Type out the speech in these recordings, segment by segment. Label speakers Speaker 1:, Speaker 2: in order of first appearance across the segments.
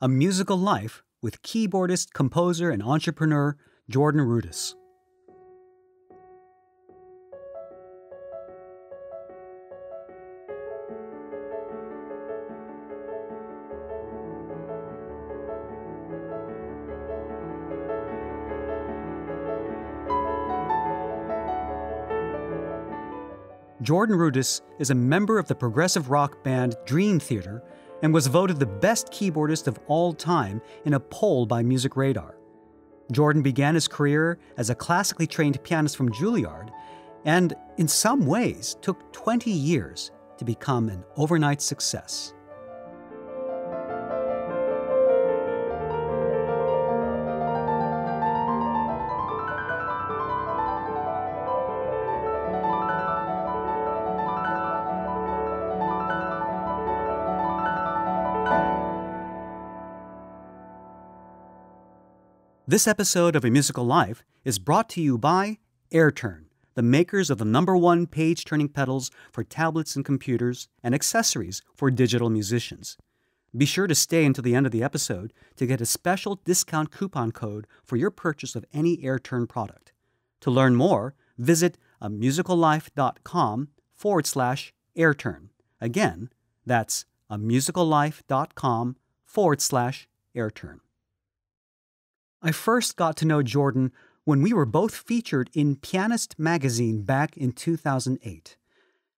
Speaker 1: A Musical Life with keyboardist, composer, and entrepreneur Jordan Rudess. Jordan Rudess is a member of the progressive rock band Dream Theater and was voted the best keyboardist of all time in a poll by MusicRadar. Jordan began his career as a classically trained pianist from Juilliard and, in some ways, took 20 years to become an overnight success. This episode of A Musical Life is brought to you by AirTurn, the makers of the #1 page-turning pedals for tablets and computers and accessories for digital musicians. Be sure to stay until the end of the episode to get a special discount coupon code for your purchase of any AirTurn product. To learn more, visit amusicallife.com/AirTurn. Again, that's amusicallife.com/AirTurn. I first got to know Jordan when we were both featured in Pianist magazine back in 2008.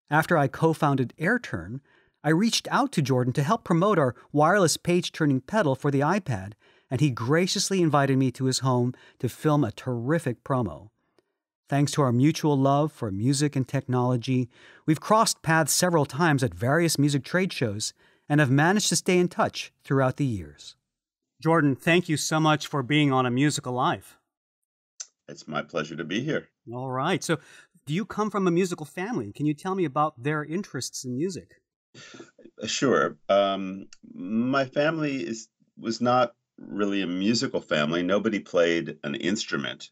Speaker 1: After I co-founded AirTurn, I reached out to Jordan to help promote our wireless page-turning pedal for the iPad, and he graciously invited me to his home to film a terrific promo. Thanks to our mutual love for music and technology, we've crossed paths several times at various music trade shows and have managed to stay in touch throughout the years. Jordan, thank you so much for being on A Musical Life.
Speaker 2: It's my pleasure to be here.
Speaker 1: All right. So, do you come from a musical family? Can you tell me about their interests in music?
Speaker 2: Sure. My family was not really a musical family. Nobody played an instrument.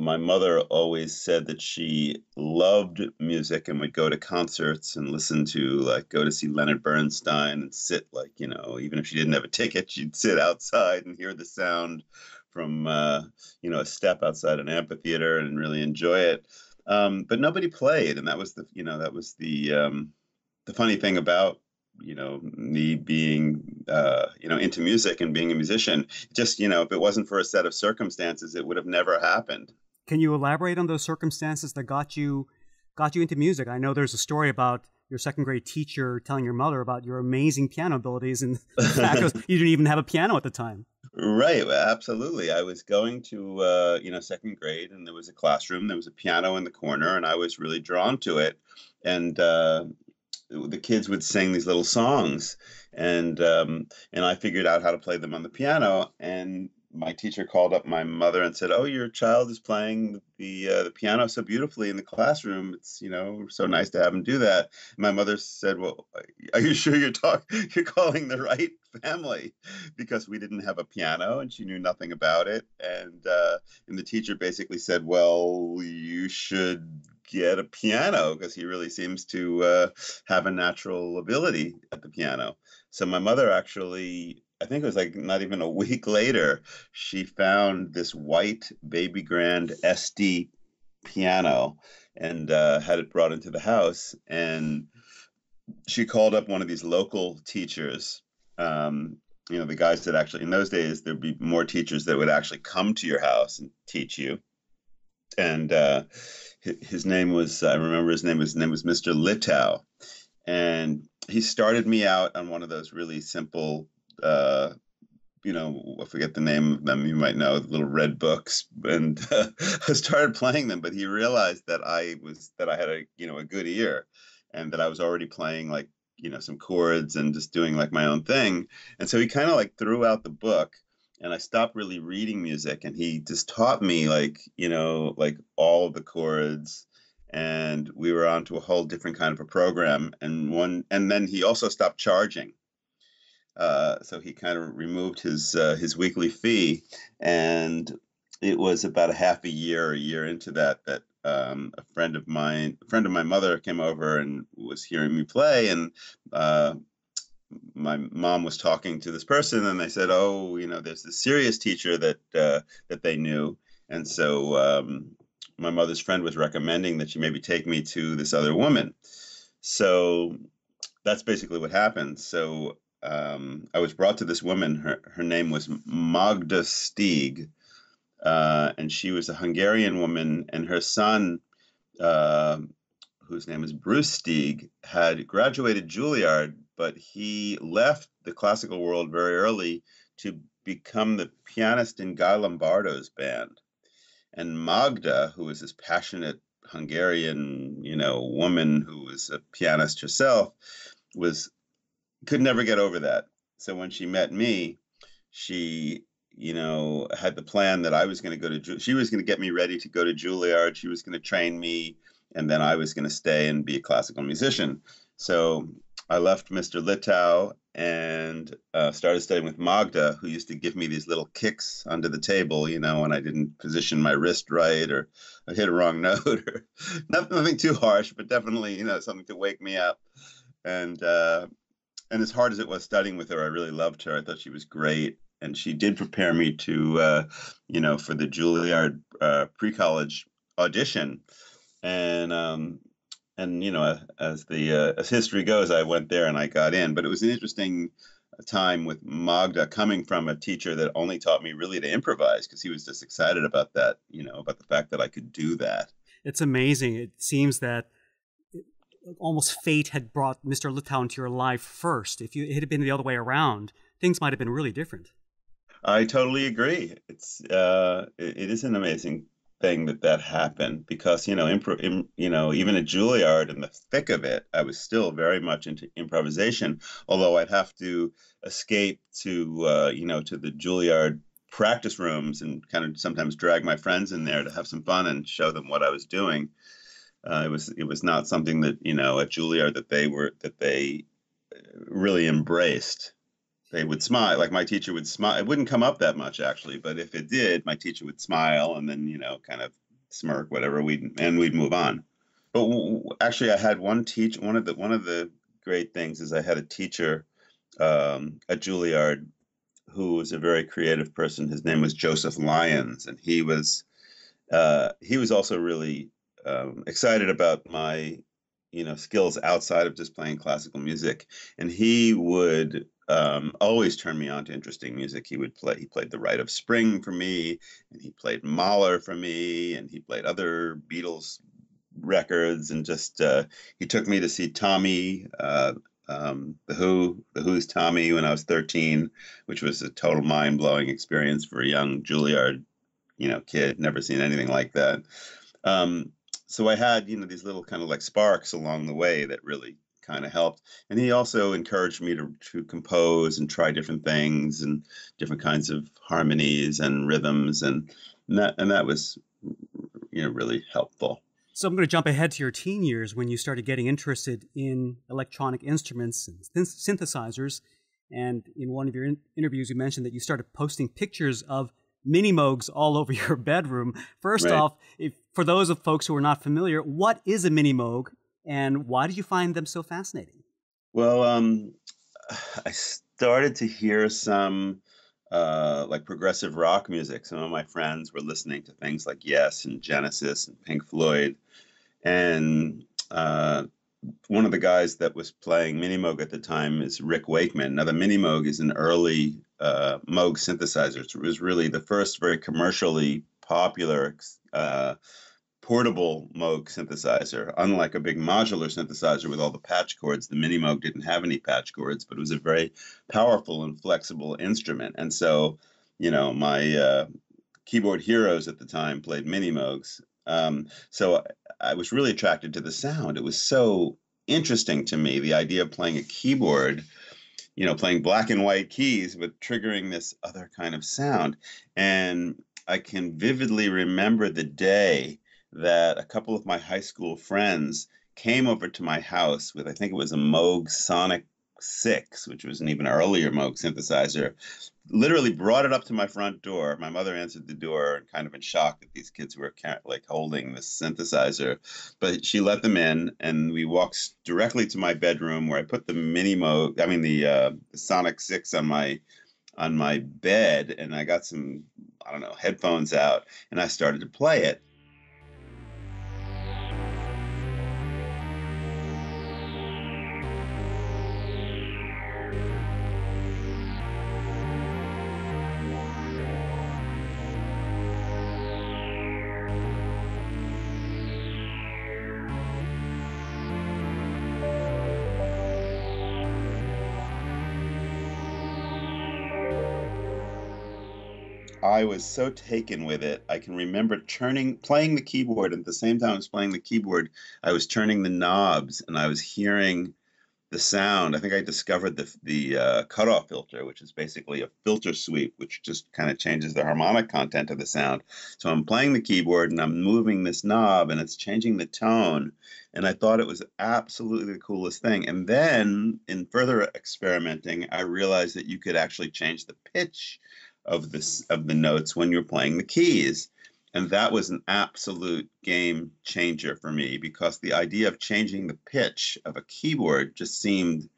Speaker 2: My mother always said that she loved music and would go to concerts and listen to, go to see Leonard Bernstein and sit, even if she didn't have a ticket, she'd sit outside and hear the sound from, a step outside an amphitheater and really enjoy it. But nobody played. And that was the funny thing about, me being, into music and being a musician. Just, if it wasn't for a set of circumstances, it would have never happened.
Speaker 1: Can you elaborate on those circumstances that got you into music? I know there's a story about your second grade teacher telling your mother about your amazing piano abilities, and the fact was you didn't even have a piano at the time.
Speaker 2: Right, absolutely. I was going to, second grade, and there was a classroom. There was a piano in the corner, and I was really drawn to it. And the kids would sing these little songs, and I figured out how to play them on the piano. And my teacher called up my mother and said, "Oh, your child is playing the piano so beautifully in the classroom. It's so nice to have him do that." And my mother said, "Well, are you sure you're calling the right family?" Because we didn't have a piano, and she knew nothing about it. And the teacher basically said, "Well, you should get a piano because he really seems to have a natural ability at the piano." So my mother actually, I think it was not even a week later, she found this white baby grand SD piano and had it brought into the house. And she called up one of these local teachers, the guys that actually, in those days, there'd be more teachers that would actually come to your house and teach you. And his name was, I remember his name was Mr. Litow. And he started me out on one of those really simple, I forget the name of them, you might know, the little red books. And I started playing them, but he realized that I had a good ear, and that I was already playing some chords and just doing my own thing. And so he kind of threw out the book. And I stopped really reading music, and he just taught me all of the chords, and we were on to a whole different kind of a program. And then he also stopped charging. So he kind of removed his weekly fee, and it was about a year into that a friend of my mother came over and was hearing me play, and my mom was talking to this person, and they said, "Oh, there's this serious teacher that they knew," and so my mother's friend was recommending that she maybe take me to this other woman. So that's basically what happened. So I was brought to this woman. Her name was Magda Stieg, and she was a Hungarian woman, and her son, uh, whose name is Bruce Stieg, had graduated Juilliard, but he left the classical world very early to become the pianist in Guy Lombardo's band. And Magda, who was this passionate Hungarian, woman who was a pianist herself, was could never get over that. So when she met me, she, had the plan that I was going to she was going to get me ready to go to Juilliard. She was going to train me, and then I was going to stay and be a classical musician. So I left Mr. Littau and started studying with Magda, who used to give me these little kicks under the table, when I didn't position my wrist right, or I hit a wrong note, or nothing too harsh, but definitely, something to wake me up. And as hard as it was studying with her, I really loved her. I thought she was great, and she did prepare me to, for the Juilliard pre-college audition. And as history goes, I went there and I got in. But it was an interesting time with Magda, coming from a teacher that only taught me really to improvise, because he was just excited about that, about the fact that I could do that.
Speaker 1: It's amazing. It seems that almost fate had brought Mr. Littau into your life first. If it had been the other way around, things might have been really different.
Speaker 2: I totally agree. It is an amazing thing that happened, because even at Juilliard, in the thick of it, I was still very much into improvisation. Although I'd have to escape to to the Juilliard practice rooms and kind of sometimes drag my friends in there to have some fun and show them what I was doing. It was not something that at Juilliard that they really embraced. They would smile, like my teacher would smile. It wouldn't come up that much, actually, but if it did, my teacher would smile and then kind of smirk, whatever, we'd move on. But actually, I had one of the great things is I had a teacher at Juilliard who was a very creative person. His name was Joseph Lyons, and he was also really excited about my skills outside of just playing classical music, and he would always turn me on to interesting music. He played The Rite of Spring for me, and he played Mahler for me, and he played other Beatles records, and just he took me to see Tommy, the Who's Tommy, when I was 13, which was a total mind-blowing experience for a young Juilliard kid. Never seen anything like that. So I had these little kind of like sparks along the way that really kind of helped. And he also encouraged me to compose and try different things and different kinds of harmonies and rhythms, and that was really helpful.
Speaker 1: So I'm going to jump ahead to your teen years, when you started getting interested in electronic instruments and synthesizers. And in one of your interviews, you mentioned that you started posting pictures of mini Moogs all over your bedroom. First
Speaker 2: Right.
Speaker 1: off, for those of folks who are not familiar, what is a mini Moog, and why did you find them so fascinating?
Speaker 2: Well, I started to hear some like progressive rock music. Some of my friends were listening to things like Yes and Genesis and Pink Floyd. And one of the guys that was playing Mini Moog at the time is Rick Wakeman. Now, the Mini Moog is an early Moog synthesizer. It was really the first very commercially popular portable Moog synthesizer. Unlike a big modular synthesizer with all the patch chords, the Mini Moog didn't have any patch chords, but it was a very powerful and flexible instrument. And so, my keyboard heroes at the time played Mini Moogs. So I was really attracted to the sound. It was so interesting to me, the idea of playing a keyboard, playing black and white keys, but triggering this other kind of sound. And I can vividly remember the day that a couple of my high school friends came over to my house with, I think it was a Moog Sonic 6, which was an even earlier Moog synthesizer, literally brought it up to my front door. My mother answered the door and kind of in shock that these kids were like holding this synthesizer, but she let them in, and we walked directly to my bedroom where I put the mini Moog, I mean the Sonic 6 on my bed, and I got some, I don't know, headphones out, and I started to play it. I was so taken with it. I can remember playing the keyboard, and at the same time I was playing the keyboard, I was turning the knobs and I was hearing the sound. I think I discovered the cutoff filter, which is basically a filter sweep, which just kind of changes the harmonic content of the sound. So I'm playing the keyboard and I'm moving this knob and it's changing the tone. And I thought it was absolutely the coolest thing. And then in further experimenting, I realized that you could actually change the pitch of the notes when you're playing the keys. And that was an absolute game changer for me, because the idea of changing the pitch of a keyboard just seemed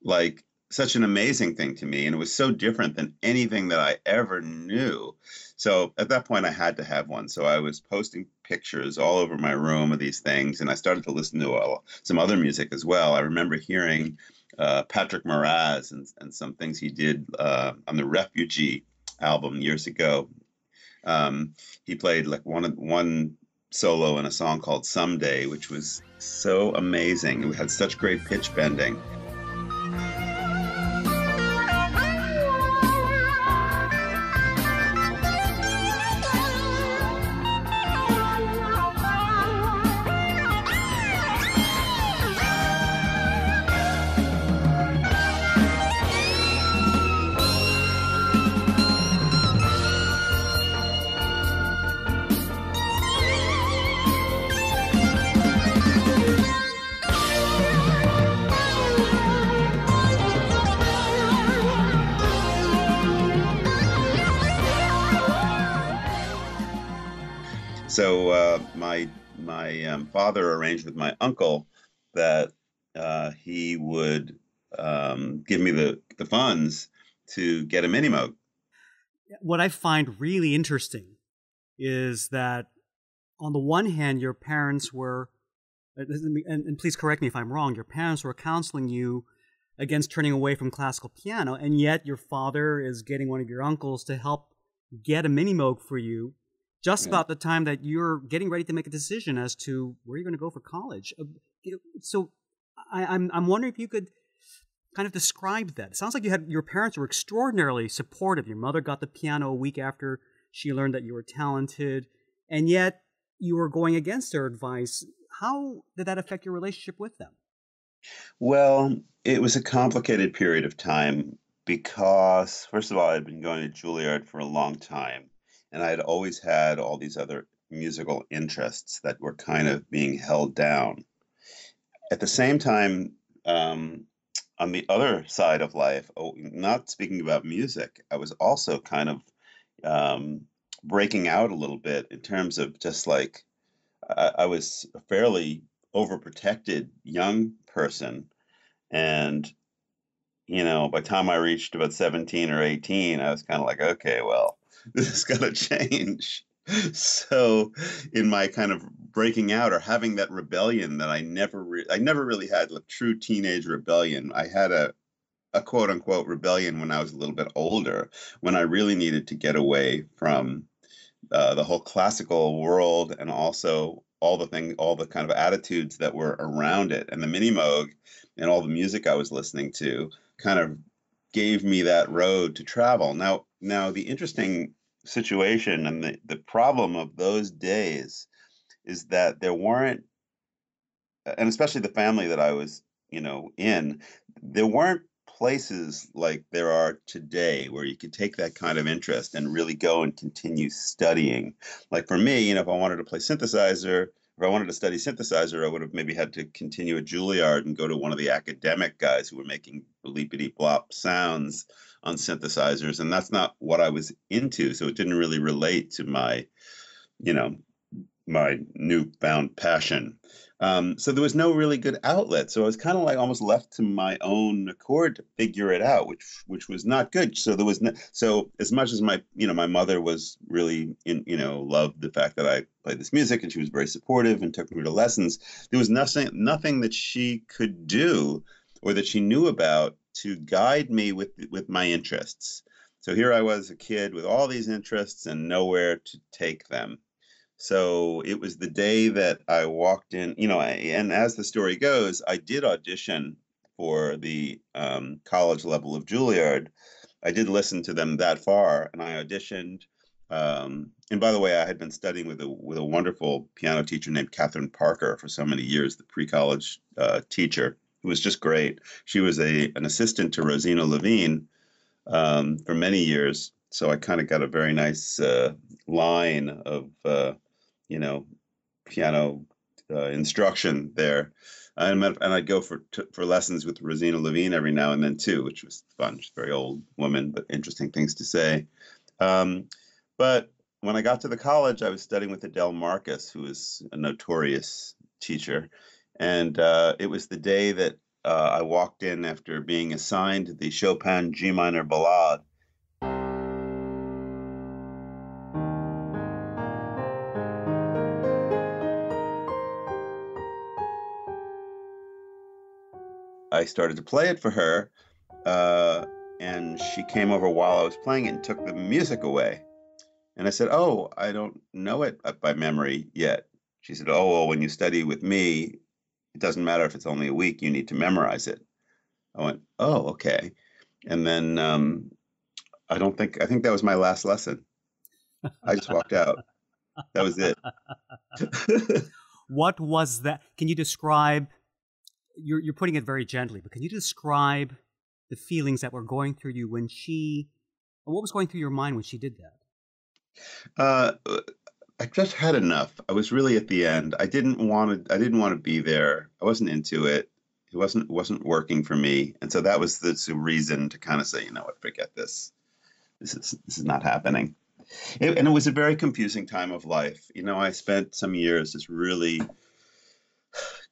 Speaker 2: like such an amazing thing to me. And it was so different than anything that I ever knew. So at that point, I had to have one. So I was posting pictures all over my room of these things, and I started to listen to some other music as well. I remember hearing Patrick Moraz and some things he did on the Refugee album years ago. He played like one solo in a song called Someday, which was so amazing. It had such great pitch bending. So my father arranged with my uncle that he would give me the funds to get a mini Moog.
Speaker 1: What I find really interesting is that on the one hand, your parents were, and please correct me if I'm wrong, your parents were counseling you against turning away from classical piano, and yet your father is getting one of your uncles to help get a mini Moog for you just about the time that you're getting ready to make a decision as to where you're going to go for college. So I'm wondering if you could kind of describe that. It sounds like your parents were extraordinarily supportive. Your mother got the piano a week after she learned that you were talented, and yet you were going against their advice. How did that affect your relationship with them?
Speaker 2: Well, it was a complicated period of time because, first of all, I'd been going to Juilliard for a long time, and I had always had all these other musical interests that were kind of being held down. At the same time, on the other side of life, not speaking about music, I was also kind of breaking out a little bit in terms of just like I was a fairly overprotected young person. And, by the time I reached about 17 or 18, I was kind of like, okay, well, this is going to change. So in my kind of breaking out or having that rebellion that I never really had a true teenage rebellion. I had a quote unquote rebellion when I was a little bit older, when I really needed to get away from the whole classical world, and also all the kind of attitudes that were around it. And the mini Moog and all the music I was listening to kind of gave me that road to travel. Now the interesting situation and the problem of those days is that there weren't, and especially the family that I was, in, there weren't places like there are today where you could take that kind of interest and really go and continue studying. Like for me, if I wanted to play synthesizer if I wanted to study synthesizer, I would have maybe had to continue at Juilliard and go to one of the academic guys who were making bleepity blop sounds on synthesizers. And that's not what I was into. So it didn't really relate to my, you know, my newfound passion. So there was no really good outlet. So I was kind of like almost left to my own accord to figure it out, which was not good. So there was no, so as much as my my mother was really loved the fact that I played this music, and she was very supportive and took me to lessons. There was nothing that she could do or that she knew about to guide me with my interests. So here I was, a kid with all these interests and nowhere to take them. So it was the day that I walked in, and as the story goes, I did audition for the college level of Juilliard. I did listen to them that far, and I auditioned. And by the way, I had been studying with a wonderful piano teacher named Catherine Parker for so many years, the pre-college teacher, who was just great. She was an assistant to Rosina Levine for many years. So I kind of got a very nice line of piano instruction there. And I'd go for lessons with Rosina Levine every now and then too, which was fun. She's a very old woman, but interesting things to say. But when I got to the college, I was studying with Adele Marcus, who is a notorious teacher. And it was the day that I walked in after being assigned the Chopin G minor ballade. I started to play it for her, and she came over while I was playing it and took the music away. And I said, "Oh, I don't know it by memory yet." She said, "Oh, well, when you study with me, it doesn't matter if it's only a week, you need to memorize it." I went, "Oh, okay." And then I think that was my last lesson. I just walked out. That was it.
Speaker 1: What was that? Can you describe, you're putting it very gently, but can you describe the feelings that were going through you when what was going through your mind when she did that?
Speaker 2: I just had enough. I was really at the end. I didn't want to be there. I wasn't into it. It wasn't working for me. And so that was the reason to kind of say, you know what, forget this. This is not happening. And it was a very confusing time of life. I spent some years just really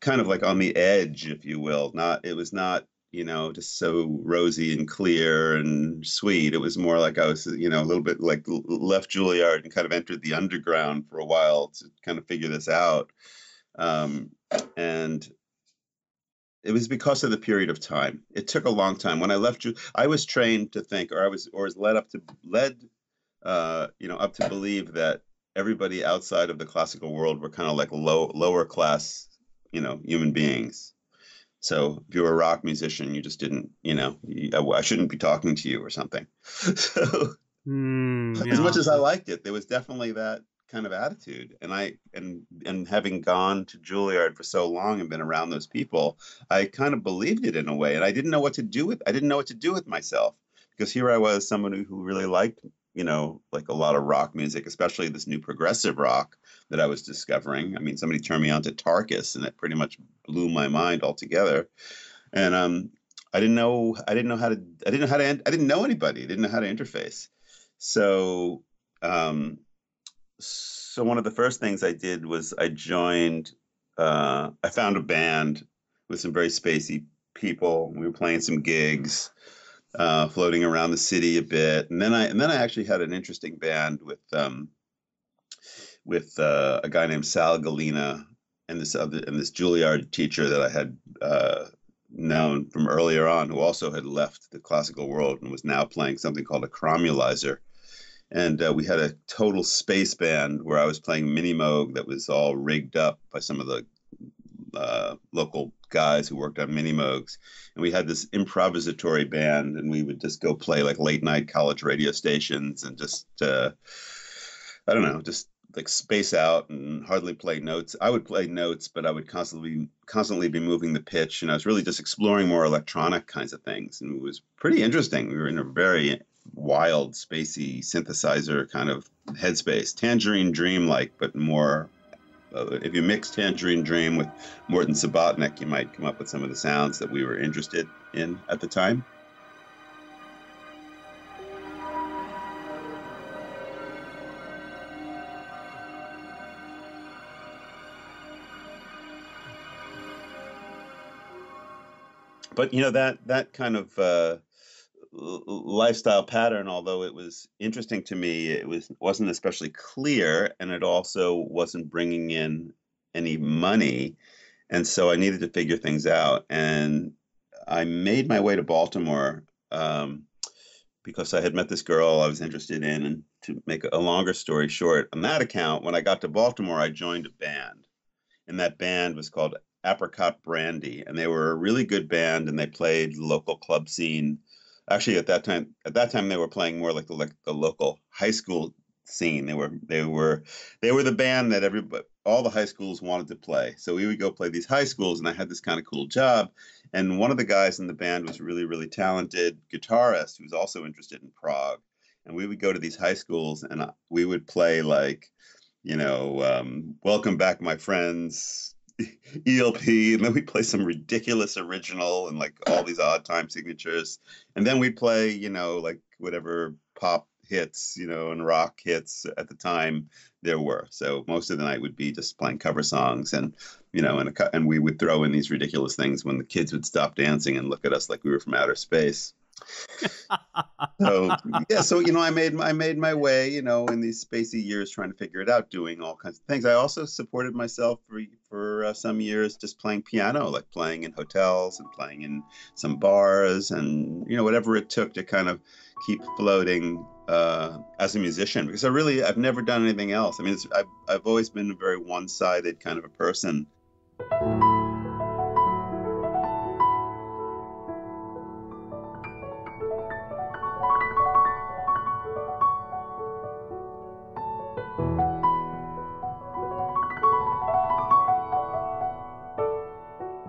Speaker 2: kind of like on the edge, if you will. It was not, just so rosy and clear and sweet. It was more like I was, a little bit like left Juilliard and kind of entered the underground for a while to kind of figure this out. And it was because of the period of time. It took a long time. When I left, I was trained to think, or was led up to believe that everybody outside of the classical world were kind of like lower class, human beings. So if you were a rock musician, you just didn't, I shouldn't be talking to you or something. So as much as I liked it, there was definitely that kind of attitude. And having gone to Juilliard for so long and been around those people, I kind of believed it in a way. And I didn't know what to do with myself, because here I was, someone who really liked, like a lot of rock music, especially this new progressive rock that I was discovering. I mean, somebody turned me on to Tarkus, and it pretty much blew my mind altogether. And I didn't know how to, I didn't know anybody. I didn't know how to interface. So, so one of the first things I did was I found a band with some very spacey people. We were playing some gigs, floating around the city a bit, and then I actually had an interesting band with a guy named Sal Galina and this Juilliard teacher that I had known from earlier on, who also had left the classical world and was now playing something called a chromulizer. And we had a total space band where I was playing mini moog that was all rigged up by some of the local guys who worked on mini moogs. And we had this improvisatory band, and we would just go play like late night college radio stations and just, I don't know, just like space out and hardly play notes. I would play notes, but I would constantly be moving the pitch. And I was really just exploring more electronic kinds of things. And it was pretty interesting. We were in a very wild, spacey synthesizer kind of headspace, Tangerine Dream like, but more if you mix Tangerine Dream with Morton Subotnick, you might come up with some of the sounds that we were interested in at the time. But that kind of lifestyle pattern, although it was interesting to me, wasn't especially clear, and it also wasn't bringing in any money, and so I needed to figure things out. And I made my way to Baltimore because I had met this girl I was interested in. And to make a longer story short, on that account, when I got to Baltimore, I joined a band, and that band was called Apricot Brandy, and they were a really good band, and they played the local club scene. Actually, at that time, they were playing more like the local high school scene. They were the band that all the high schools wanted to play. So we would go play these high schools, and I had this kind of cool job. And one of the guys in the band was a really, really talented guitarist who was also interested in prog. And we would go to these high schools, and we would play like, Welcome Back, My Friends, ELP, and then we'd play some ridiculous original and like all these odd time signatures. And then we'd play, like whatever pop hits, and rock hits at the time there were. So most of the night would be just playing cover songs, and, and we would throw in these ridiculous things when the kids would stop dancing and look at us like we were from outer space. So yeah, so I made my way, in these spacey years trying to figure it out, doing all kinds of things. I also supported myself for some years just playing piano, like playing in hotels and playing in some bars, and whatever it took to kind of keep floating as a musician, because I've never done anything else. I mean, I've always been a very one-sided kind of a person.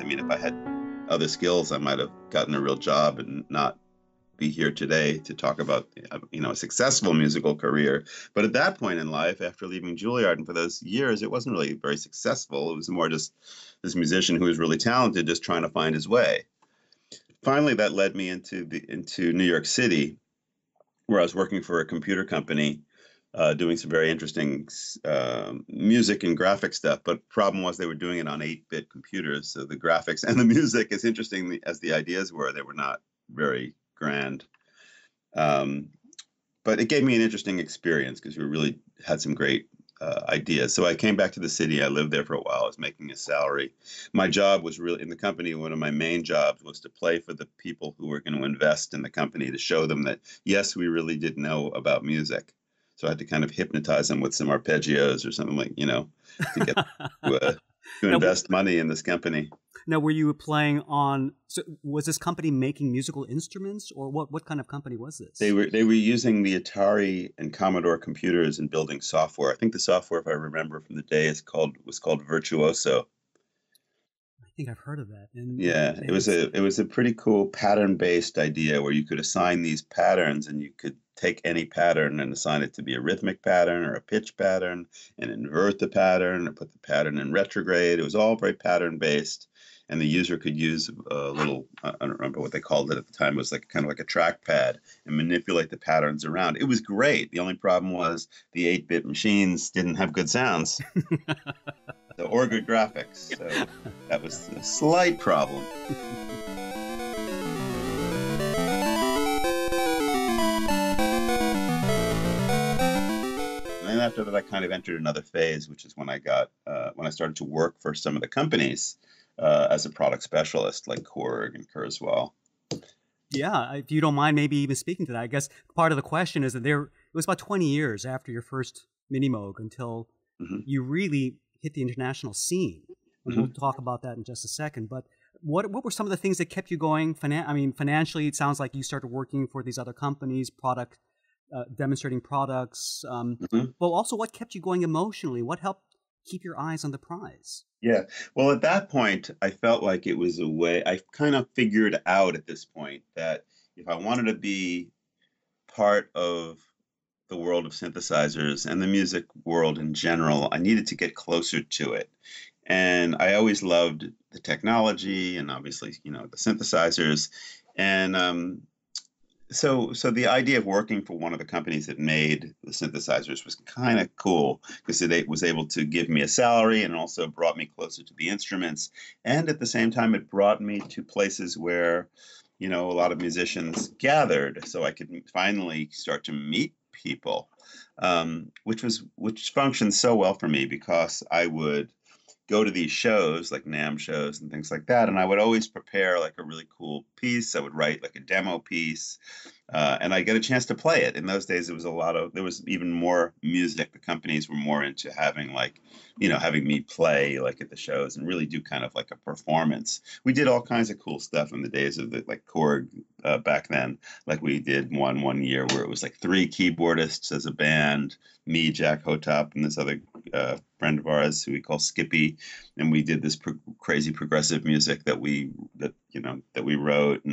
Speaker 2: I mean, if I had other skills, I might have gotten a real job and not be here today to talk about, a successful musical career. But at that point in life, after leaving Juilliard, and for those years, it wasn't really very successful. It was more just this musician who was really talented, just trying to find his way. Finally, that led me into New York City, where I was working for a computer company, doing some very interesting music and graphic stuff. But the problem was they were doing it on 8-bit computers. So the graphics and the music, as interesting as the ideas were, they were not very grand. But it gave me an interesting experience because we really had some great ideas. So I came back to the city. I lived there for a while. I was making a salary. My job was really in the company. One of my main jobs was to play for the people who were going to invest in the company, to show them that, yes, we really did know about music. So I had to kind of hypnotize them with some arpeggios or something like, to get to invest money in this company.
Speaker 1: Now, were you playing on? So was this company making musical instruments, or what kind of company was this?
Speaker 2: They were using the Atari and Commodore computers and building software. I think the software, if I remember from the day, was called Virtuoso.
Speaker 1: I think I've heard of that. And
Speaker 2: yeah, it was a pretty cool pattern-based idea where you could assign these patterns, and you could take any pattern and assign it to be a rhythmic pattern or a pitch pattern, and invert the pattern or put the pattern in retrograde. It was all very pattern-based. And the user could use a little, I don't remember what they called it at the time, it was like kind of like a trackpad, and manipulate the patterns around. It was great. The only problem was the 8-bit machines didn't have good sounds or good graphics. So that was a slight problem. And then after that, I kind of entered another phase, which is when I started to work for some of the companies as a product specialist, like Korg and Kurzweil.
Speaker 1: Yeah, if you don't mind maybe even speaking to that. I guess part of the question is that it was about 20 years after your first Minimoog until you really hit the international scene. And we'll talk about that in just a second. But what were some of the things that kept you going? Financially, it sounds like you started working for these other companies, demonstrating products. But also, what kept you going emotionally? What helped keep your eyes on the prize?
Speaker 2: Yeah. Well, at that point, I felt like it was a way. I kind of figured out at this point that if I wanted to be part of the world of synthesizers and the music world in general. I needed to get closer to it. And I always loved the technology and obviously, the synthesizers. And so the idea of working for one of the companies that made the synthesizers was kind of cool because it was able to give me a salary and also brought me closer to the instruments. And at the same time, it brought me to places where, a lot of musicians gathered, so I could finally start to meet people, which functioned so well for me because I would go to these shows like NAMM shows and things like that, and I would always prepare like a really cool piece. I would write like a demo piece, and I get a chance to play it. In those days, there was even more music. The companies were more into having having me play like at the shows and really do kind of like a performance. We did all kinds of cool stuff in the days of the like Korg back then. Like we did one year where it was like 3 keyboardists as a band, me, Jack Hotop, and this other friend of ours who we call Skippy, and we did this crazy progressive music that we wrote,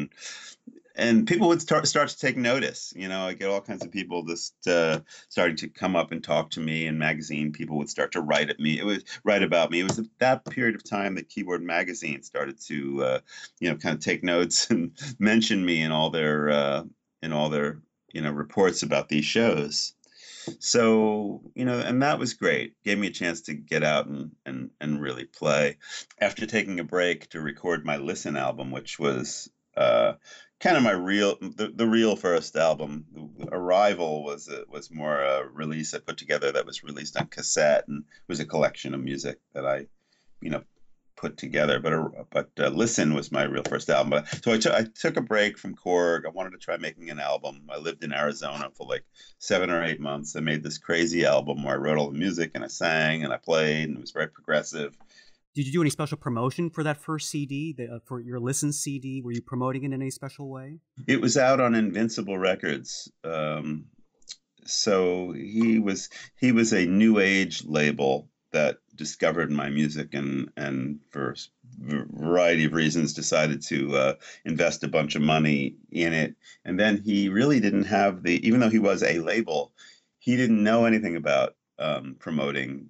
Speaker 2: and people would start to take notice. I get all kinds of people just starting to come up and talk to me. In magazine, people would start to write about me. It was that period of time that Keyboard Magazine started to kind of take notes and mention me in all their reports about these shows. So, and that was great. Gave me a chance to get out and really play. After taking a break to record my Listen album, which was kind of my the real first album. Arrival was more a release I put together that was released on cassette and was a collection of music that I, put together. But Listen was my real first album. So I took a break from Korg. I wanted to try making an album. I lived in Arizona for like 7 or 8 months. I made this crazy album where I wrote all the music and I sang and I played, and it was very progressive.
Speaker 1: Did you do any special promotion for that first CD, for your Listen CD? Were you promoting it in any special way?
Speaker 2: It was out on Invincible Records. So he was a new age label that discovered my music and for a variety of reasons decided to invest a bunch of money in it. And then he really didn't have even though he was a label, he didn't know anything about promoting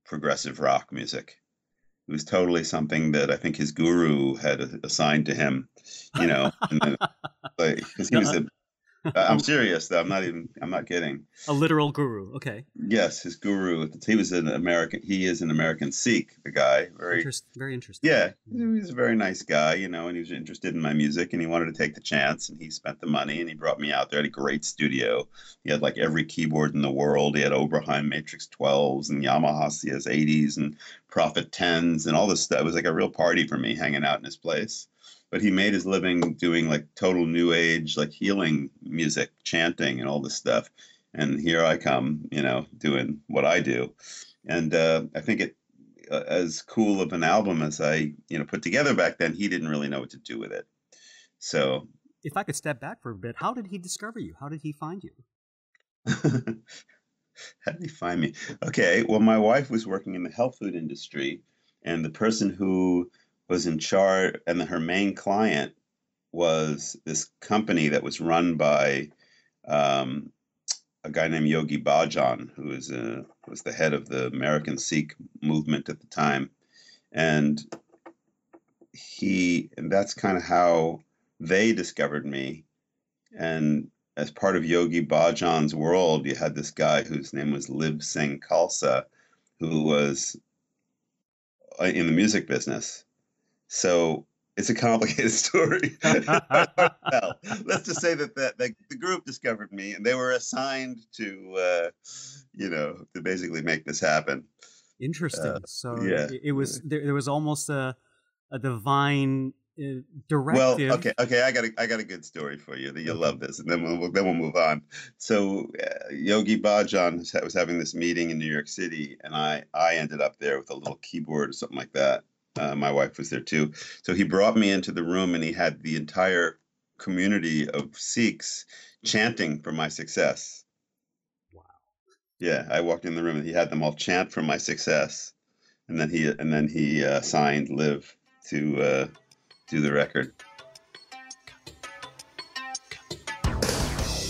Speaker 2: progressive rock music. It was totally something that I think his guru had assigned to him, and then, because he was I'm serious though. I'm not kidding.
Speaker 1: A literal guru. Okay.
Speaker 2: Yes, his guru. He is an American Sikh, the guy.
Speaker 1: Very interesting.
Speaker 2: Yeah, he was a very nice guy, and he was interested in my music and he wanted to take the chance, and he spent the money and he brought me out there. He had a great studio. He had like every keyboard in the world. He had Oberheim Matrix 12s and Yamaha CS 80s and Prophet 10s and all this stuff. It was like a real party for me hanging out in his place. But he made his living doing like total new age, like healing music, chanting and all this stuff. And here I come, doing what I do. And I think it, as cool of an album as I, put together back then, he didn't really know what to do with it. So
Speaker 1: if I could step back for a bit, how did he discover you? How did he find you?
Speaker 2: How did he find me? Okay, well, my wife was working in the health food industry, and the person who was in charge, and her main client was this company that was run by a guy named Yogi Bhajan, who was the head of the American Sikh movement at the time, and that's kind of how they discovered me. And as part of Yogi Bhajan's world, you had this guy whose name was Liv Singh Khalsa, who was in the music business. So it's a complicated story. Well, let's just say that the group discovered me, and they were assigned to, to basically make this happen.
Speaker 1: Interesting. So
Speaker 2: yeah.
Speaker 1: it was there was almost a divine directive.
Speaker 2: Well, okay, I got a good story for you that you'll love this, and then we'll move on. So Yogi Bhajan was having this meeting in New York City, and I ended up there with a little keyboard or something like that. My wife was there too. So he brought me into the room, and he had the entire community of Sikhs chanting for my success.
Speaker 1: Wow.
Speaker 2: Yeah, I walked in the room and he had them all chant for my success, and then he signed Liv to do the record.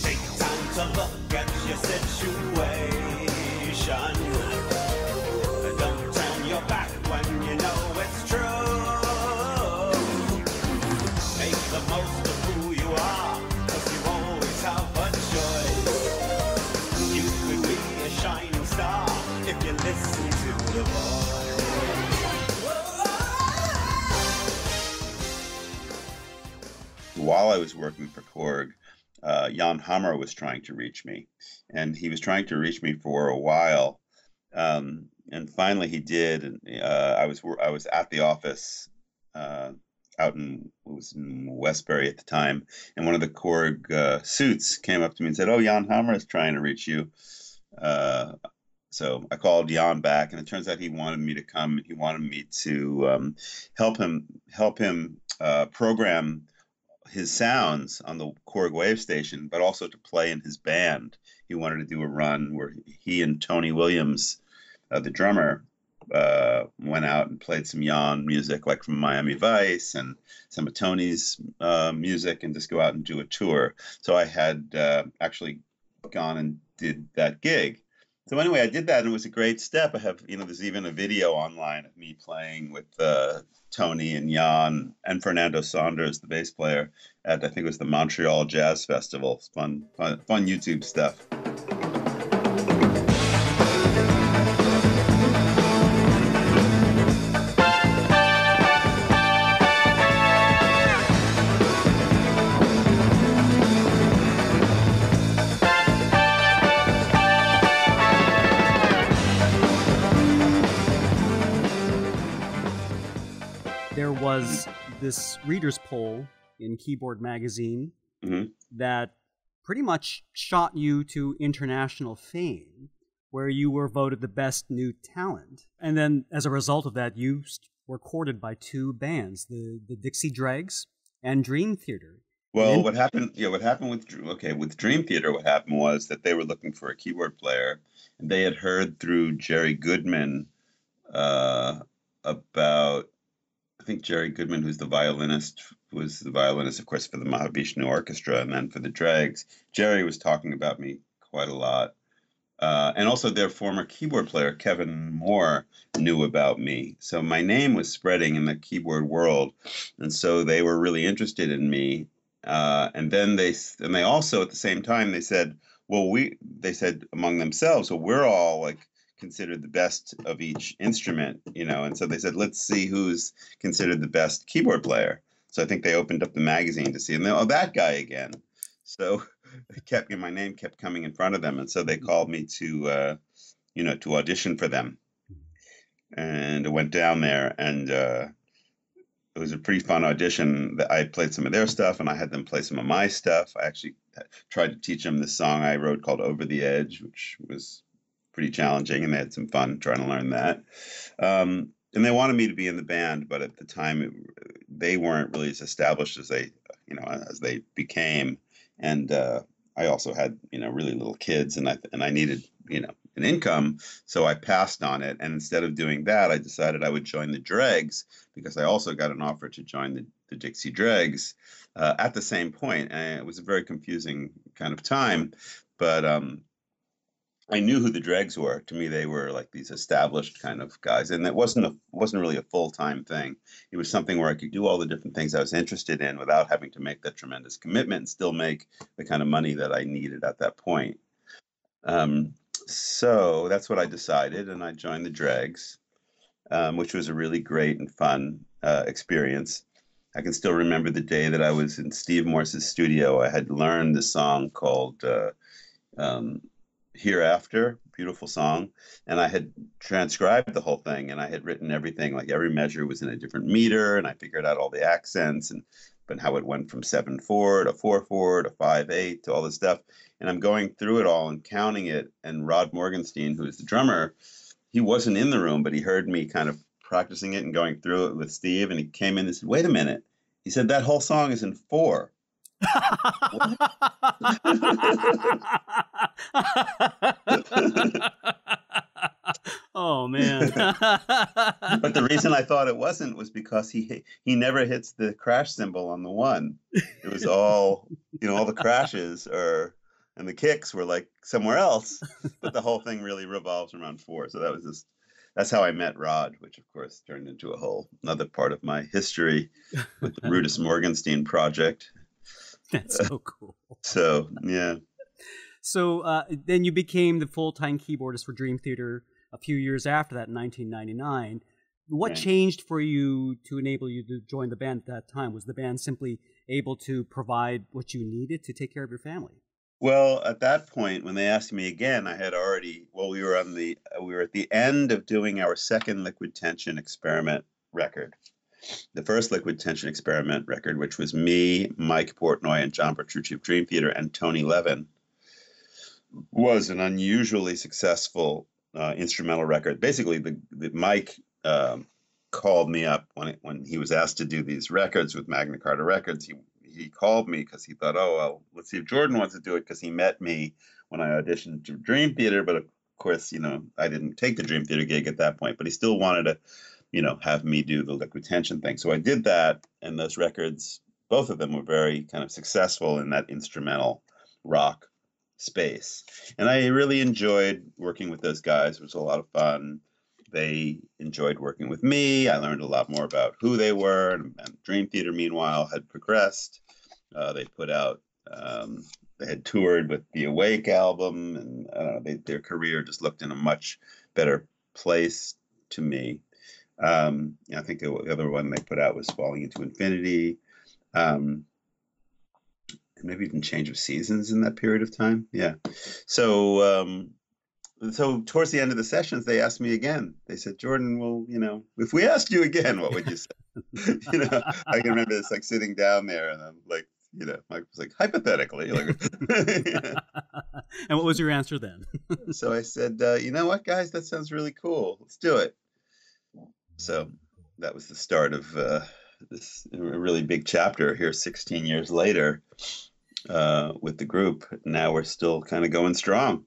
Speaker 3: Take time to look at your situation. Don't turn your back when you know it's true. Make the most of who you are, 'cause you always have a choice. You could be a shining star if you listen to the voice.
Speaker 2: While I was working for Korg, Jan Hammer was trying to reach me, and he was trying to reach me for a while, and finally he did. And I was at the office out in Westbury at the time, and one of the Korg suits came up to me and said, "Oh, Jan Hammer is trying to reach you." So I called Jan back, and it turns out he wanted me to come. He wanted me to help him program his sounds on the Korg wave station, but also to play in his band. He wanted to do a run where he and Tony Williams, the drummer, went out and played some Jan music, like from Miami Vice and some of Tony's music, and just go out and do a tour. So I had actually gone and did that gig. So anyway, I did that, and it was a great step. I have, there's even a video online of me playing with Tony and Jan and Fernando Saunders, the bass player, at, I think it was the Montreal Jazz Festival. It's fun YouTube stuff.
Speaker 1: There was this reader's poll in Keyboard magazine that pretty much shot you to international fame, where you were voted the best new talent. And then as a result of that, you were courted by two bands, the Dixie Dregs and Dream Theater.
Speaker 2: Well, what happened with Dream Theater, what happened was that they were looking for a keyboard player, and they had heard through Jerry Goodman about, I think Jerry Goodman, who was the violinist, of course, for the Mahavishnu Orchestra and then for the Dregs. Jerry was talking about me quite a lot. And also their former keyboard player, Kevin Moore, knew about me. So my name was spreading in the keyboard world. And so they were really interested in me. And then they also, at the same time, they said, they said among themselves, well, we're all like considered the best of each instrument, and so they said, let's see who's considered the best keyboard player. So I think they opened up the magazine to see, and that guy again. So my name kept coming in front of them, and so they called me to audition for them. And I went down there, and it was a pretty fun audition. I played some of their stuff, and I had them play some of my stuff. I actually tried to teach them this song I wrote called "Over the Edge," which was pretty challenging, and they had some fun trying to learn that. And they wanted me to be in the band, but at the time they weren't really as established as they became. And I also had, really little kids, and I needed, an income. So I passed on it. And instead of doing that, I decided I would join the Dregs, because I also got an offer to join the Dixie Dregs at the same point. And it was a very confusing kind of time, but I knew who the Dregs were. To me, they were like these established kind of guys, and it wasn't really a full-time thing. It was something where I could do all the different things I was interested in without having to make that tremendous commitment and still make the kind of money that I needed at that point. So that's what I decided, and I joined the Dregs, which was a really great and fun experience. I can still remember the day that I was in Steve Morse's studio. I had learned this song called Hereafter, beautiful song, and I had transcribed the whole thing, and I had written everything, like every measure was in a different meter, and I figured out all the accents but how it went from 7/4 to 4/4 to 5/8 to all this stuff. And I'm going through it all and counting it, and Rod Morgenstein, who's the drummer, he wasn't in the room, but he heard me kind of practicing it and going through it with Steve, and he came in and said, "Wait a minute." He said, "That whole song is in 4."
Speaker 1: Oh man.
Speaker 2: But the reason I thought it wasn't was because he never hits the crash cymbal on the one. It was all, all the crashes are and the kicks were like somewhere else, but the whole thing really revolves around 4. So that's how I met Rod, which of course turned into a whole another part of my history with the Rudess Morgenstein project.
Speaker 1: That's so cool.
Speaker 2: So, yeah.
Speaker 1: So then you became the full-time keyboardist for Dream Theater a few years after that, in 1999. What
Speaker 2: Right.
Speaker 1: changed for you to enable you to join the band at that time? Was the band simply able to provide what you needed to take care of your family?
Speaker 2: Well, at that point, when they asked me again, I had already, well, we were at the end of doing our second liquid tension experiment record. The first liquid tension experiment record, which was me, Mike Portnoy, and John Petrucci of Dream Theater, and Tony Levin, was an unusually successful instrumental record. Basically, the Mike called me up when he was asked to do these records with Magna Carta Records. He called me because he thought, oh, well, let's see if Jordan wants to do it, because he met me when I auditioned to Dream Theater. But of course, I didn't take the Dream Theater gig at that point, but he still wanted to, have me do the liquid tension thing. So I did that, and those records, both of them were very kind of successful in that instrumental rock space. And I really enjoyed working with those guys. It was a lot of fun. They enjoyed working with me. I learned a lot more about who they were. And Dream Theater, meanwhile, had progressed. They put out, they had toured with the Awake album, and their career just looked in a much better place to me. I think the other one they put out was Falling into Infinity. And maybe even Change of Seasons in that period of time. Yeah. So towards the end of the sessions, they asked me again. They said, Jordan, well, if we asked you again, what would you say? I can remember this, like, sitting down there, and I'm like, Mike was like, hypothetically. Like,
Speaker 1: And what was your answer then?
Speaker 2: So I said, you know what, guys, that sounds really cool. Let's do it. So that was the start of this really big chapter here 16 years later with the group. Now we're still kind of going strong.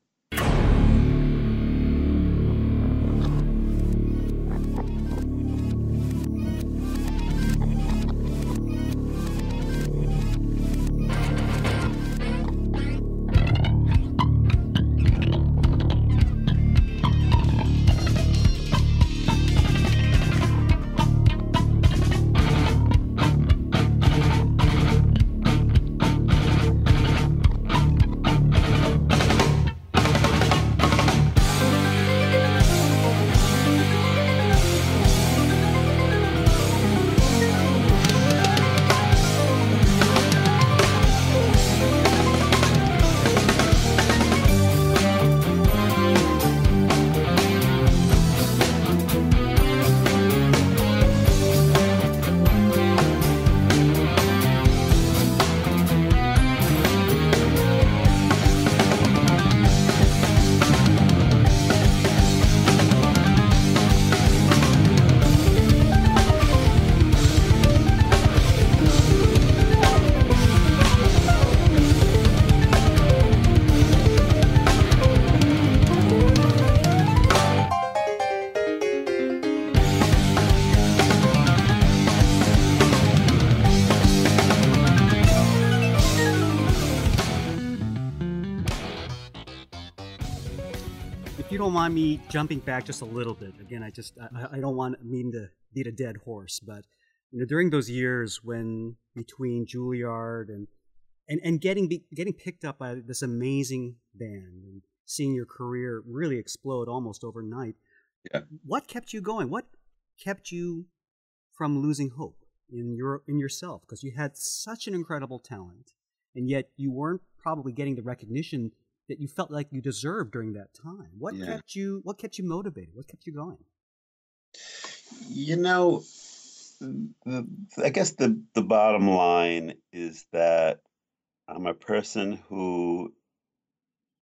Speaker 1: If you don't mind me jumping back just a little bit, again, I don't want mean to beat a dead horse, but during those years when between Juilliard and getting picked up by this amazing band and seeing your career really explode almost overnight,
Speaker 2: Yeah.
Speaker 1: What kept you going? What kept you from losing hope in yourself? Because you had such an incredible talent, and yet you weren't probably getting the recognition that you felt like you deserved during that time. What
Speaker 2: Yeah.
Speaker 1: kept you motivated? What kept you going?
Speaker 2: I guess the bottom line is that I'm a person who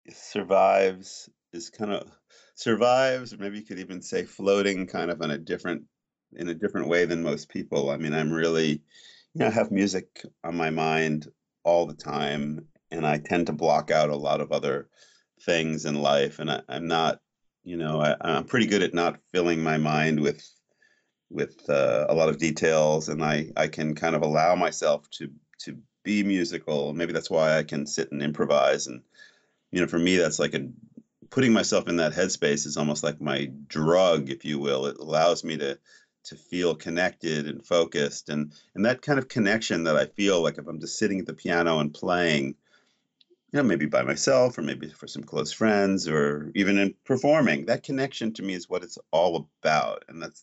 Speaker 2: survives, or maybe you could even say floating kind of in a different way than most people. I mean, I'm really, I have music on my mind all the time, and I tend to block out a lot of other things in life. And I'm not, I'm pretty good at not filling my mind with a lot of details, and I can kind of allow myself to be musical. Maybe that's why I can sit and improvise. And, for me, that's like putting myself in that headspace is almost like my drug, if you will. It allows me to feel connected and focused. And that kind of connection that I feel like if I'm just sitting at the piano and playing, maybe by myself or maybe for some close friends or even in performing, that connection to me is what it's all about. And that's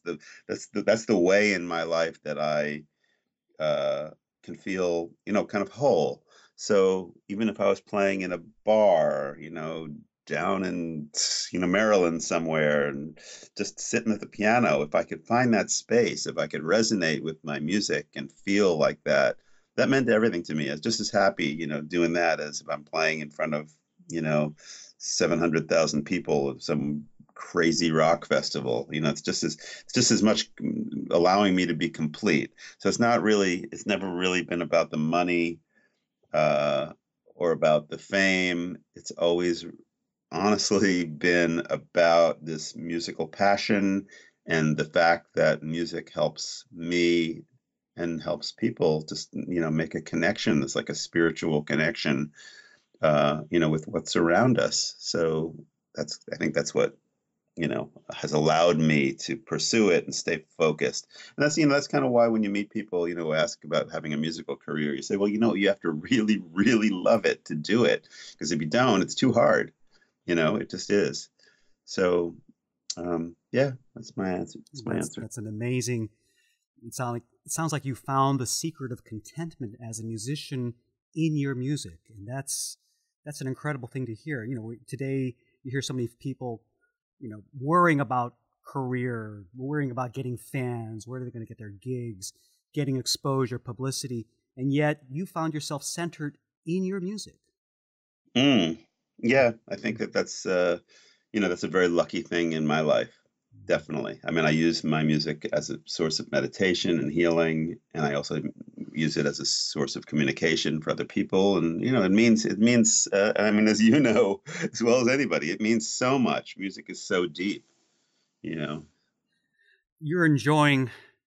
Speaker 2: the way in my life that I can feel, kind of whole. So even if I was playing in a bar, down in, Maryland somewhere and just sitting at the piano, if I could find that space, if I could resonate with my music and feel like that, that meant everything to me. I was just as happy, doing that as if I'm playing in front of, you know, 700,000 people at some crazy rock festival. It's just as much allowing me to be complete. So it's never really been about the money uh, or about the fame. It's always honestly been about this musical passion and the fact that music helps me and helps people just make a connection. It's like a spiritual connection, with what's around us. So I think that's what has allowed me to pursue it and stay focused. And that's kind of why when you meet people, who ask about having a musical career, you say, well, you have to really, really love it to do it. Because if you don't, it's too hard. It just is. So, yeah, that's my answer. That's my answer.
Speaker 1: That's an amazing. It sounds like you found the secret of contentment as a musician in your music, and that's an incredible thing to hear. Today you hear so many people, worrying about career, worrying about getting fans, where are they going to get their gigs, getting exposure, publicity, and yet you found yourself centered in your music.
Speaker 2: Yeah, I think that's that's a very lucky thing in my life. Definitely. I mean, I use my music as a source of meditation and healing, and I also use it as a source of communication for other people. And it means. I mean, as you know, as well as anybody, it means so much. Music is so deep. You know.
Speaker 1: You're enjoying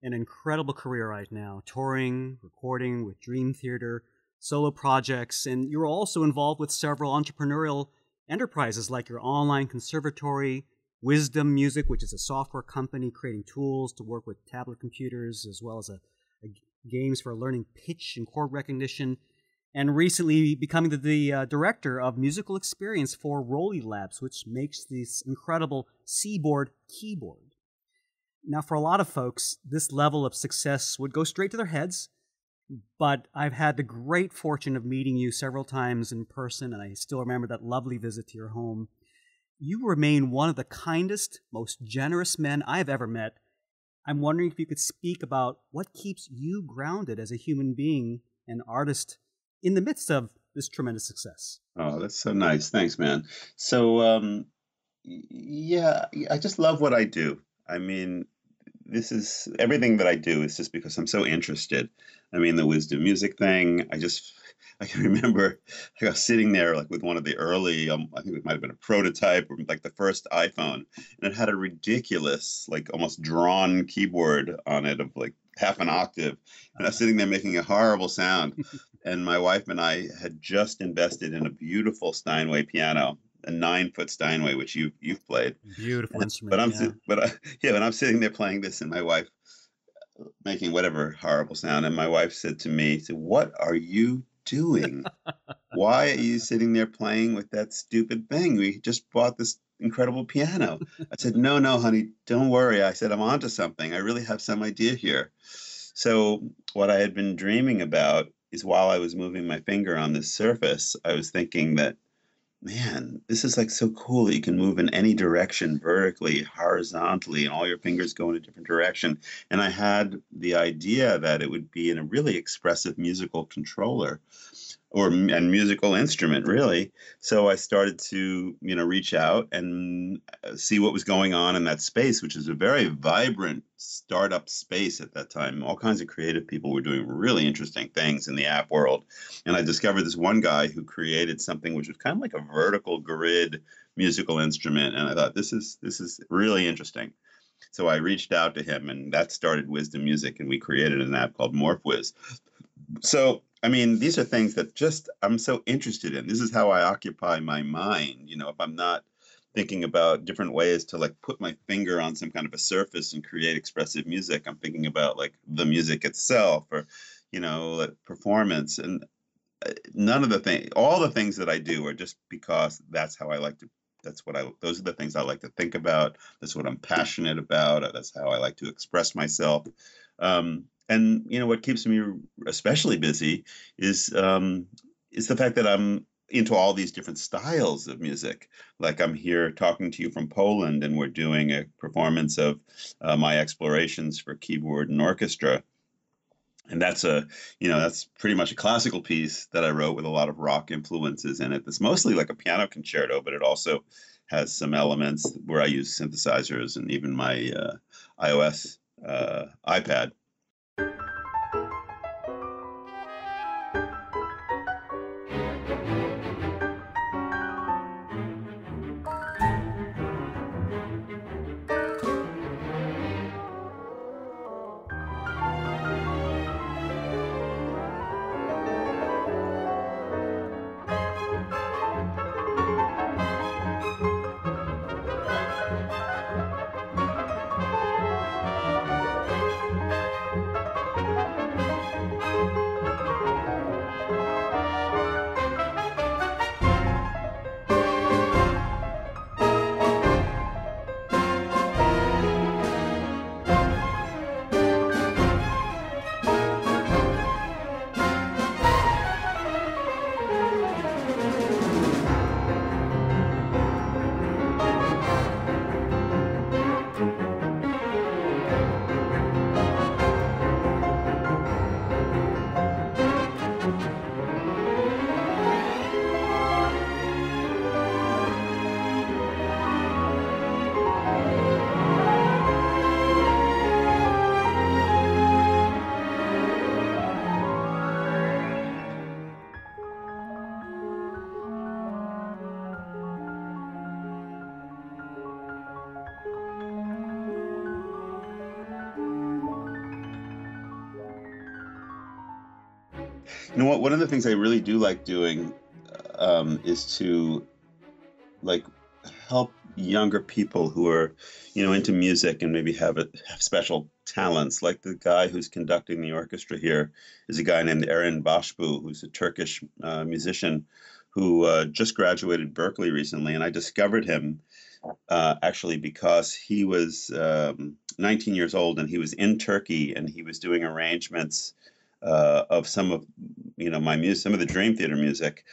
Speaker 1: an incredible career right now, touring, recording with Dream Theater, solo projects, and you're also involved with several entrepreneurial enterprises like your online conservatory, Wisdom Music, which is a software company creating tools to work with tablet computers, as well as a games for learning pitch and chord recognition, and recently becoming the director of musical experience for Rolly Labs, which makes this incredible Seaboard keyboard. Now, for a lot of folks, this level of success would go straight to their heads, but I've had the great fortune of meeting you several times in person, and I still remember that lovely visit to your home. You remain one of the kindest, most generous men I've ever met. I'm wondering if you could speak about what keeps you grounded as a human being and artist in the midst of this tremendous success.
Speaker 2: Oh, that's so nice. Thanks, man. So, yeah, I just love what I do. I mean, this is everything that I do is just because I'm so interested. I mean, the Wisdom Music thing, I can remember I was sitting there like with one of the early, I think it might have been a prototype or like the first iPhone, and it had a ridiculous, like almost drawn keyboard on it of like half an octave. And I was sitting there making a horrible sound. And my wife and I had just invested in a beautiful Steinway piano, a 9-foot Steinway, which you've played.
Speaker 1: Beautiful
Speaker 2: And,
Speaker 1: instrument.
Speaker 2: but I'm
Speaker 1: yeah.
Speaker 2: si- but I, yeah, when I'm sitting there playing this, and my wife making whatever horrible sound, and my wife said to me, "So what are you doing? Why are you sitting there playing with that stupid thing? We just bought this incredible piano." I said, "No, no, honey, don't worry." I said, "I'm onto something. I really have some idea here." So what I had been dreaming about is while I was moving my finger on this surface, I was thinking that, man, this is like so cool that you can move in any direction, vertically, horizontally, and all your fingers go in a different direction. And I had the idea that it would be in a really expressive musical controller and musical instrument, really. So I started to, reach out and see what was going on in that space, which is a very vibrant startup space at that time. All kinds of creative people were doing really interesting things in the app world. And I discovered this one guy who created something which was kind of like a vertical grid musical instrument. And I thought, this is really interesting. So I reached out to him, and that started Wisdom Music, and we created an app called MorphWiz. So, I mean, these are things that just I'm so interested in. This is how I occupy my mind. If I'm not thinking about different ways to like put my finger on some kind of a surface and create expressive music, I'm thinking about like the music itself or, like performance. And none of the things, all the things that I do are just because that's how I like to. Those are the things I like to think about. That's what I'm passionate about. That's how I like to express myself. And what keeps me especially busy is the fact that I'm into all these different styles of music. Like I'm here talking to you from Poland, and we're doing a performance of my explorations for keyboard and orchestra. And that's pretty much a classical piece that I wrote with a lot of rock influences in it. It's mostly like a piano concerto, but it also has some elements where I use synthesizers and even my iOS iPad. You know what? One of the things I really do like doing is to like help younger people who are, into music and maybe have special talents. Like the guy who's conducting the orchestra here is a guy named Eren Başbu, who's a Turkish musician who just graduated Berkeley recently, and I discovered him actually because he was 19 years old and he was in Turkey and he was doing arrangements of some of my music, some of the Dream Theater music,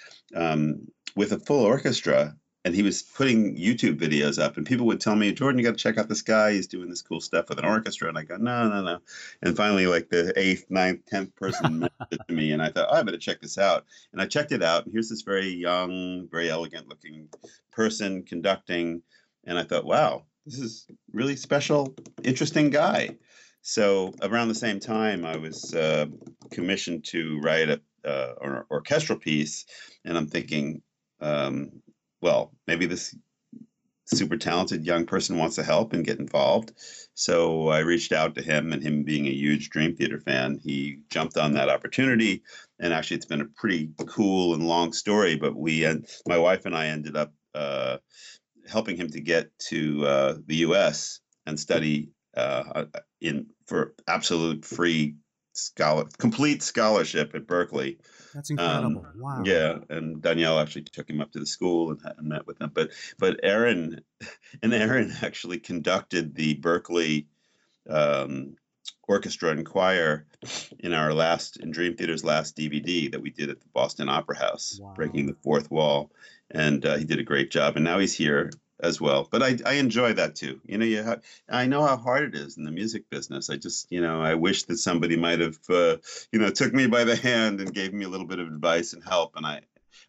Speaker 2: with a full orchestra. And he was putting YouTube videos up, and people would tell me, Jordan, you got to check out this guy. He's doing this cool stuff with an orchestra. And I go, no, no, no. And finally, like the 8th, 9th, 10th person mentioned it to me. And I thought, oh, I better check this out. And I checked it out. And here's this very young, very elegant looking person conducting. And I thought, wow, this is really special, interesting guy. So around the same time, I was commissioned to write an orchestral piece. And I'm thinking, well, maybe this super talented young person wants to help and get involved. So I reached out to him, and him being a huge Dream Theater fan, he jumped on that opportunity. And actually, it's been a pretty cool and long story, but my wife and I ended up helping him to get to the U.S. and study for absolute free complete scholarship at Berkeley.
Speaker 1: That's incredible. Wow.
Speaker 2: Yeah, and Danielle actually took him up to the school and met with him. But Eren actually conducted the Berkeley orchestra and choir in Dream Theater's last DVD that we did at the Boston Opera House,
Speaker 1: Wow.
Speaker 2: Breaking the Fourth Wall, and he did a great job. And now he's here as well. But I enjoy that too. I know how hard it is in the music business. I just, I wish that somebody might have, took me by the hand and gave me a little bit of advice and help. And I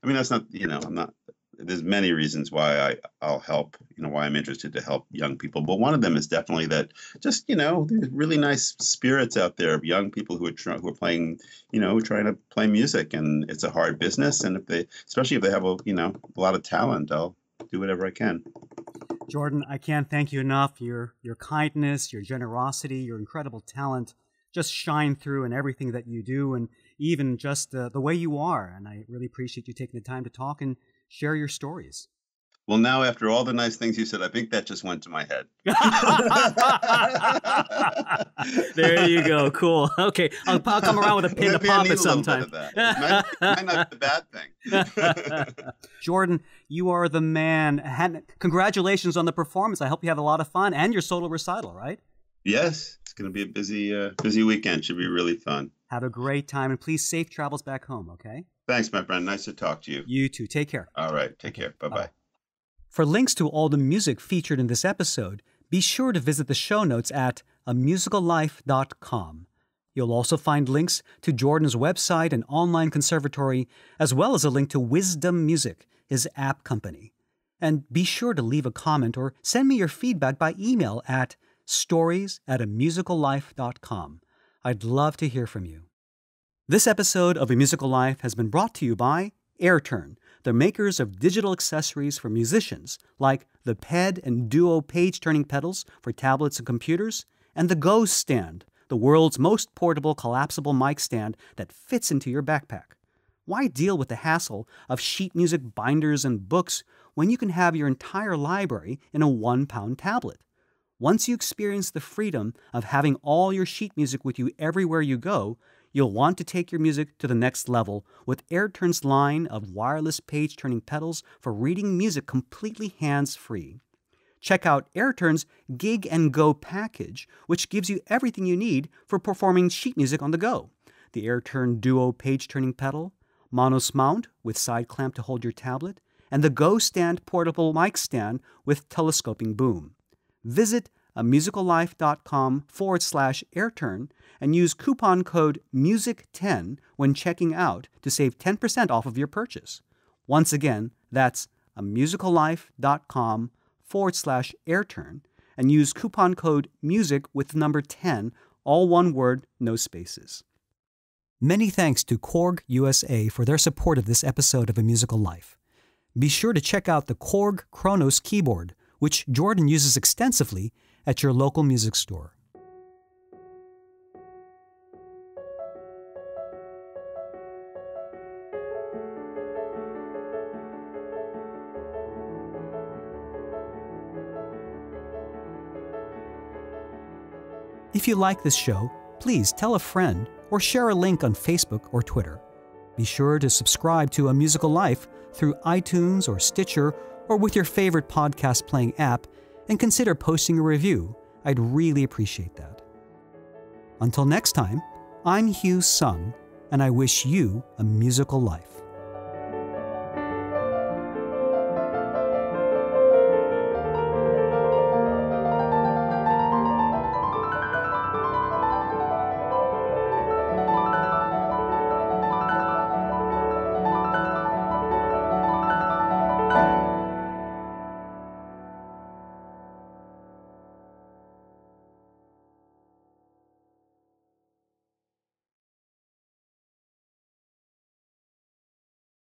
Speaker 2: mean, that's not, I'm not, there's many reasons why I'll help, why I'm interested to help young people. But one of them is definitely that just, there's really nice spirits out there of young people who are playing, trying to play music, and it's a hard business. And especially if they have a lot of talent, I'll do whatever I can.
Speaker 1: Jordan, I can't thank you enough. Your kindness, your generosity, your incredible talent just shine through in everything that you do. And, even just the way you are. And I really appreciate you taking the time to talk and share your stories.
Speaker 2: Well, now after all the nice things you said, I think that just went to my head.
Speaker 1: There you go. Cool. Okay, I'll come around with a pin to pop it sometime.
Speaker 2: It might not be a bad thing.
Speaker 1: Jordan, you are the man. Congratulations on the performance. I hope you have a lot of fun and your solo recital, right?
Speaker 2: Yes, it's going to be a busy weekend. Should be really fun.
Speaker 1: Have a great time, and please safe travels back home, okay?
Speaker 2: Thanks, my friend. Nice to talk to you.
Speaker 1: You too. Take care.
Speaker 2: All right. Take care. Bye-bye.
Speaker 1: For links to all the music featured in this episode, be sure to visit the show notes at amusicallife.com. You'll also find links to Jordan's website and online conservatory, as well as a link to Wisdom Music, his app company. And be sure to leave a comment or send me your feedback by email at stories@amusicallife.com. I'd love to hear from you. This episode of A Musical Life has been brought to you by AirTurn, the makers of digital accessories for musicians like the PED and Duo page-turning pedals for tablets and computers, and the Go Stand, the world's most portable collapsible mic stand that fits into your backpack. Why deal with the hassle of sheet music binders and books when you can have your entire library in a 1-pound tablet? Once you experience the freedom of having all your sheet music with you everywhere you go, you'll want to take your music to the next level with AirTurn's line of wireless page-turning pedals for reading music completely hands-free. Check out AirTurn's Gig and Go package, which gives you everything you need for performing sheet music on the go. The AirTurn Duo page-turning pedal, Monos mount with side clamp to hold your tablet, and the Go Stand portable mic stand with telescoping boom. Visit amusicallife.com/AirTurn and use coupon code MUSIC10 when checking out to save 10% off of your purchase. Once again, that's amusicallife.com/AirTurn and use coupon code MUSIC with the number 10, all one word, no spaces. Many thanks to Korg USA for their support of this episode of A Musical Life. Be sure to check out the Korg Kronos keyboard, which Jordan uses extensively at your local music store. If you like this show, please tell a friend or share a link on Facebook or Twitter. Be sure to subscribe to A Musical Life through iTunes or Stitcher or with your favorite podcast playing app, and consider posting a review. I'd really appreciate that. Until next time, I'm Hugh Sung, and I wish you a musical life.